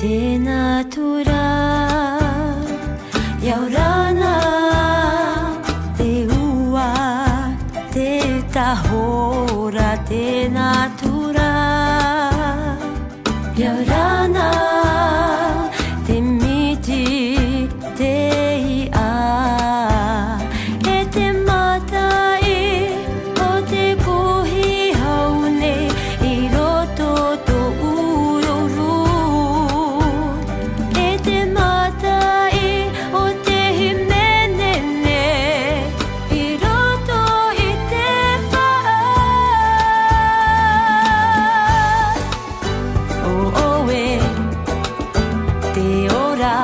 te natura yaurana te ua te tahora te natura yaurana te miti te ia e te matai o te kohi haune i roto to ururu e te matai o te himenene i roto i te whaa o oe te ora